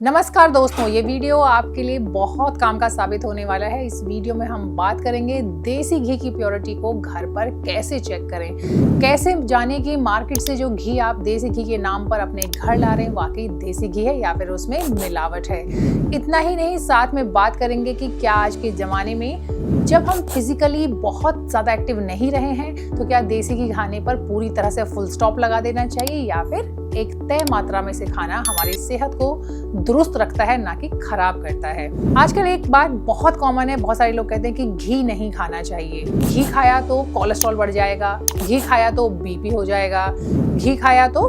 नमस्कार दोस्तों, ये वीडियो आपके लिए बहुत काम का साबित होने वाला है। इस वीडियो में हम बात करेंगे देसी घी की प्योरिटी को घर पर कैसे चेक करें, कैसे जाने कि मार्केट से जो घी आप देसी घी के नाम पर अपने घर ला रहे हैं वाकई देसी घी है या फिर उसमें मिलावट है। इतना ही नहीं, साथ में बात करेंगे कि क्या आज के ज़माने में जब हम फिजिकली बहुत ज़्यादा एक्टिव नहीं रहे हैं तो क्या देसी घी खाने पर पूरी तरह से फुल स्टॉप लगा देना चाहिए या फिर एक तय मात्रा में से खाना हमारी सेहत को दुरुस्त रखता है ना कि खराब करता है। आजकल एक बात बहुत कॉमन है, बहुत सारे लोग कहते हैं कि घी नहीं खाना चाहिए, घी खाया तो कोलेस्ट्रॉल बढ़ जाएगा, घी खाया तो बीपी हो जाएगा, घी खाया तो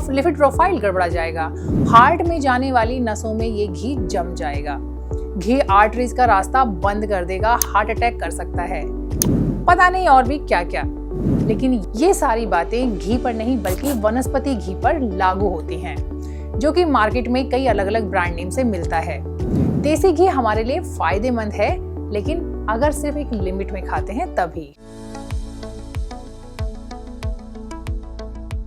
लिपिड प्रोफाइल गड़बड़ा जाएगा, हार्ट में जाने वाली नसों में ये घी जम जाएगा, घी आर्टरीज का रास्ता बंद कर देगा, हार्ट अटैक कर सकता है, पता नहीं और भी क्या क्या। लेकिन ये सारी बातें घी पर नहीं बल्कि वनस्पति घी पर लागू होती हैं, जो कि मार्केट में कई अलग अलग ब्रांड नेम से मिलता है। देसी घी हमारे लिए फायदेमंद है, लेकिन अगर सिर्फ एक लिमिट में खाते हैं तभी।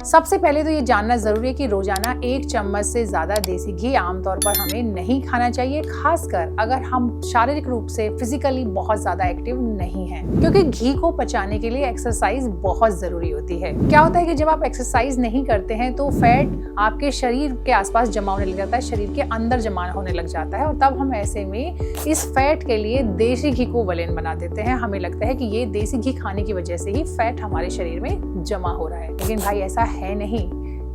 सबसे पहले तो ये जानना जरूरी है कि रोजाना 1 चम्मच से ज्यादा देसी घी आमतौर पर हमें नहीं खाना चाहिए, खासकर अगर हम शारीरिक रूप से फिजिकली बहुत ज्यादा एक्टिव नहीं हैं, क्योंकि घी को पचाने के लिए एक्सरसाइज बहुत जरूरी होती है। क्या होता है कि जब आप एक्सरसाइज नहीं करते हैं तो फैट आपके शरीर के आसपास जमा होने लग जाता है, शरीर के अंदर जमा होने लग जाता है और तब हम ऐसे में इस फैट के लिए देसी घी को विलेन बना देते हैं। हमें लगता है कि ये देसी घी खाने की वजह से ही फैट हमारे शरीर में जमा हो रहा है, लेकिन भाई ऐसा है नहीं,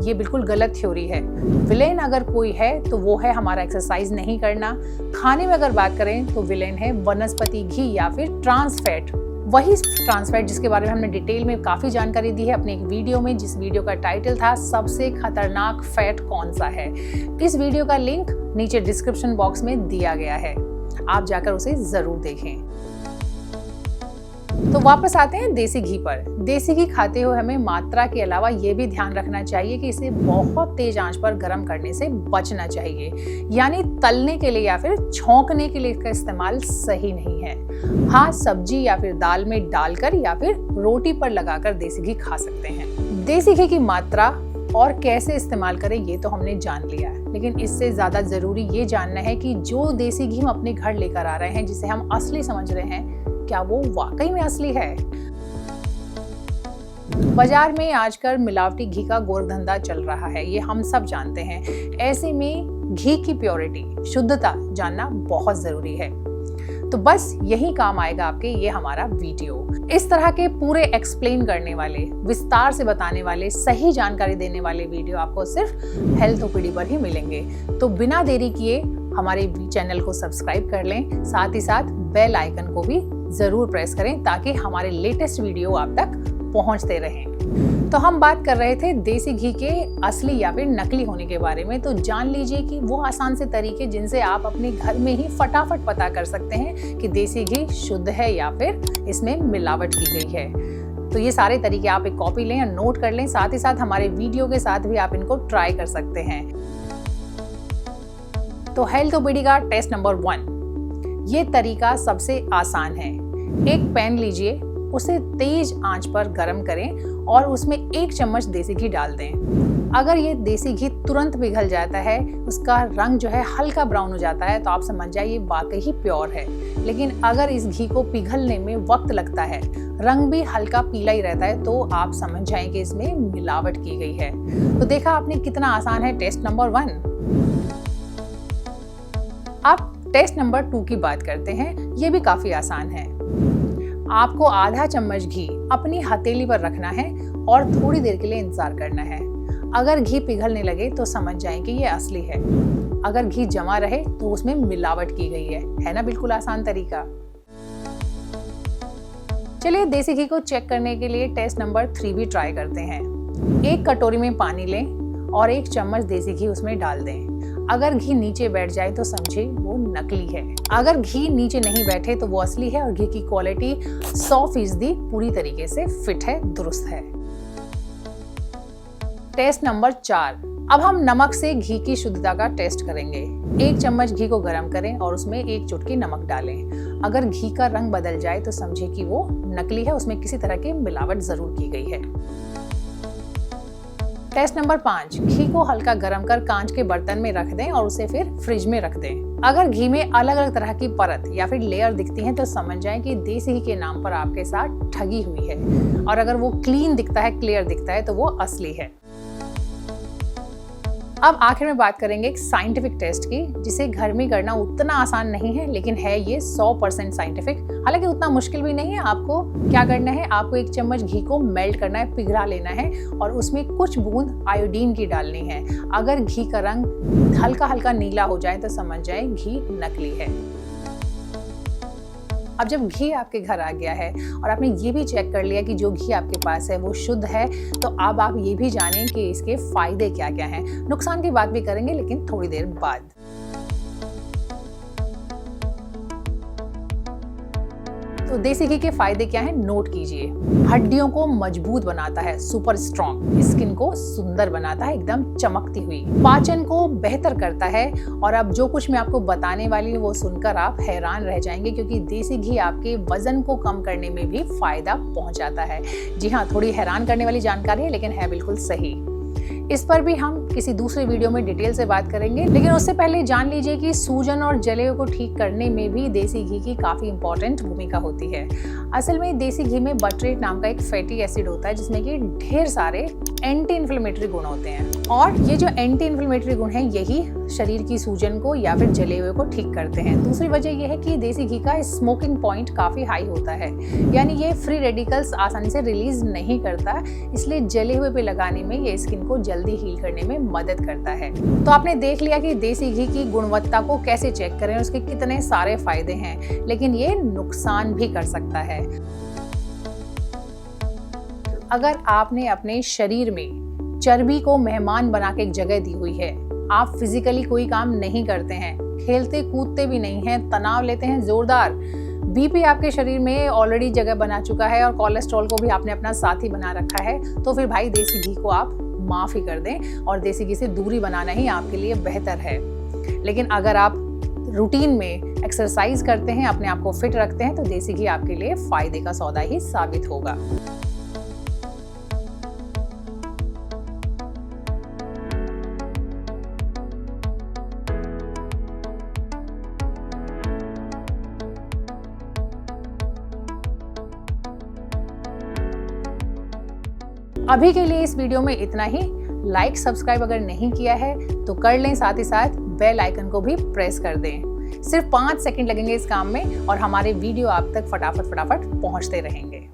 ये बिल्कुल गलत थ्योरी है। विलेन अगर कोई है तो वो है हमारा एक्सरसाइज नहीं करना। खाने में अगर बात करें तो विलेन है वनस्पति घी या फिर ट्रांस फैट, वही ट्रांस फैट जिसके बारे में हमने डिटेल में काफी जानकारी दी है अपने एक वीडियो में, जिस वीडियो का टाइटल था सबसे खतरनाक फैट कौन सा है। इस वीडियो का लिंक नीचे डिस्क्रिप्शन बॉक्स में दिया गया है, आप जाकर उसे जरूर देखें। तो वापस आते हैं देसी घी पर। देसी घी खाते हुए हमें मात्रा के अलावा ये भी ध्यान रखना चाहिए कि इसे बहुत तेज आंच पर गर्म करने से बचना चाहिए, यानी तलने के लिए या फिर छौंकने के लिए इसका इस्तेमाल सही नहीं है। हाँ, सब्जी या फिर दाल में डालकर या फिर रोटी पर लगाकर देसी घी खा सकते हैं। देसी घी की मात्रा और कैसे इस्तेमाल करें ये तो हमने जान लिया है, लेकिन इससे ज्यादा जरूरी ये जानना है कि जो देसी घी हम अपने घर लेकर आ रहे हैं, जिसे हम असली समझ रहे हैं, क्या वो वाकई में असली है। बाजार में आजकल मिलावटी घी का गोरधंधा चल रहा है, ये हम सब जानते हैं। ऐसे में घी की प्योरिटी, शुद्धता जानना बहुत जरूरी है। तो बस यही काम आएगा आपके ये हमारा वीडियो। इस तरह के पूरे एक्सप्लेन करने वाले, विस्तार से बताने वाले, सही जानकारी देने वाले वीडियो आपको सिर्फ हेल्थ ओपीडी पर ही मिलेंगे। तो बिना देरी किए हमारे चैनल को सब्सक्राइब कर लें, साथ ही साथ बेल आइकन को भी जरूर प्रेस करें ताकि हमारे लेटेस्ट वीडियो आप तक पहुंचते रहें। तो हम बात कर रहे थे देसी घी के असली या फिर नकली होने के बारे में। तो जान लीजिए कि वो आसान से तरीके जिनसे आप अपने घर में ही फटाफट पता कर सकते हैं कि देसी घी शुद्ध है या फिर इसमें मिलावट की गई है। तो ये सारे तरीके आप एक कॉपी लें या नोट कर लें, साथ ही साथ हमारे वीडियो के साथ भी आप इनको ट्राई कर सकते हैं। तो हेल्थ ओपीडी का टेस्ट नंबर 1, ये तरीका सबसे आसान है। एक पैन लीजिए, उसे तेज आंच पर गर्म करें और उसमें 1 चम्मच देसी घी डाल दें। अगर ये देसी घी तुरंत पिघल जाता है, उसका रंग जो है हल्का ब्राउन हो जाता है, तो आप समझ जाइए वाकई ही प्योर है। लेकिन अगर इस घी को पिघलने में वक्त लगता है, रंग भी हल्का पीला ही रहता है, तो आप समझ जाएं कि इसमें मिलावट की गई है। तो देखा आपने कितना आसान है टेस्ट नंबर 1। अब टेस्ट नंबर 2 की बात करते हैं। ये भी काफी आसान है। आपको आधा चम्मच घी अपनी हथेली पर रखना है और थोड़ी देर के लिए इंतजार करना है। अगर घी पिघलने लगे तो समझ जाएं कि ये असली है। अगर घी जमा रहे तो उसमें मिलावट की गई है ना? बिल्कुल आसान तरीका। चलिए देसी घी को चेक करने के लिए टेस्ट नंबर 3 भी ट्राई करते हैं। 1 कटोरी में पानी लें और 1 चम्मच देसी घी उसमें डाल दें। अगर घी नीचे बैठ जाए तो समझे वो नकली है। अगर घी नीचे नहीं बैठे तो वो असली है और घी की क्वालिटी 100% पूरी तरीके से फिट है, दुरुस्त है। टेस्ट नंबर 4, अब हम नमक से घी की शुद्धता का टेस्ट करेंगे। 1 चम्मच घी को गर्म करें और उसमें 1 चुटकी नमक डालें। अगर घी का रंग बदल जाए तो समझे कि वो नकली है, उसमें किसी तरह की मिलावट जरूर की गई है। टेस्ट नंबर 5, घी को हल्का गर्म कर कांच के बर्तन में रख दें और उसे फिर फ्रिज में रख दें। अगर घी में अलग अलग तरह की परत या फिर लेयर दिखती है तो समझ जाएं कि देसी घी के नाम पर आपके साथ ठगी हुई है, और अगर वो क्लीन दिखता है, क्लियर दिखता है, तो वो असली है। अब आखिर में बात करेंगे एक साइंटिफिक टेस्ट की, जिसे घर में करना उतना आसान नहीं है, लेकिन है ये 100% साइंटिफिक। हालांकि उतना मुश्किल भी नहीं है। आपको क्या करना है, आपको 1 चम्मच घी को मेल्ट करना है, पिघला लेना है और उसमें कुछ बूंद आयोडीन की डालनी है। अगर घी का रंग हल्का हल्का नीला हो जाए तो समझ जाए घी नकली है। अब जब घी आपके घर आ गया है और आपने ये भी चेक कर लिया कि जो घी आपके पास है वो शुद्ध है, तो अब आप ये भी जानें कि इसके फायदे क्या क्या हैं। नुकसान की बात भी करेंगे, लेकिन थोड़ी देर बाद। तो देसी घी के फायदे क्या हैं, नोट कीजिए। हड्डियों को मजबूत बनाता है, सुपर स्ट्रॉन्ग। स्किन को सुंदर बनाता है, एकदम चमकती हुई। पाचन को बेहतर करता है। और अब जो कुछ मैं आपको बताने वाली हूँ वो सुनकर आप हैरान रह जाएंगे, क्योंकि देसी घी आपके वजन को कम करने में भी फायदा पहुंचाता है। जी हाँ, थोड़ी हैरान करने वाली जानकारी है, लेकिन है बिल्कुल सही। इस पर भी हम किसी दूसरे वीडियो में डिटेल से बात करेंगे, लेकिन उससे पहले जान लीजिए कि सूजन और जलेब को ठीक करने में भी देसी घी की काफी इंपॉर्टेंट भूमिका होती है। असल में देसी घी में बटरेट नाम का एक फैटी एसिड होता है, जिसमें कि ढेर सारे एंटी इन्फ्लेमेटरी गुण होते हैं, और ये जो एंटी इन्फ्लेमेटरी गुण हैं यही शरीर की सूजन को या फिर जले हुए को ठीक करते हैं। दूसरी वजह यह है कि देसी घी का स्मोकिंग पॉइंट काफी हाई होता है, यानी ये फ्री रेडिकल्स आसानी से रिलीज नहीं करता, इसलिए जले हुए पे लगाने में ये स्किन को जल्दी हील करने में मदद करता है। तो आपने देख लिया कि देसी घी की गुणवत्ता को कैसे चेक करें, उसके कितने सारे फायदे हैं, लेकिन ये नुकसान भी कर सकता है। अगर आपने अपने शरीर में चर्बी को मेहमान बना के एक जगह दी हुई है, आप फिजिकली कोई काम नहीं करते हैं, खेलते कूदते भी नहीं हैं, तनाव लेते हैं जोरदार, बीपी आपके शरीर में ऑलरेडी जगह बना चुका है और कोलेस्ट्रॉल को भी आपने अपना साथी बना रखा है, तो फिर भाई देसी घी को आप माफ ही कर दें और देसी घी से दूरी बनाना ही आपके लिए बेहतर है। लेकिन अगर आप रूटीन में एक्सरसाइज करते हैं, अपने आप को फिट रखते हैं, तो देसी घी आपके लिए फायदे का सौदा ही साबित होगा। अभी के लिए इस वीडियो में इतना ही। लाइक सब्सक्राइब अगर नहीं किया है तो कर लें, साथ ही साथ बेल आइकन को भी प्रेस कर दें। सिर्फ 5 सेकंड लगेंगे इस काम में और हमारे वीडियो आप तक फटाफट पहुंचते रहेंगे।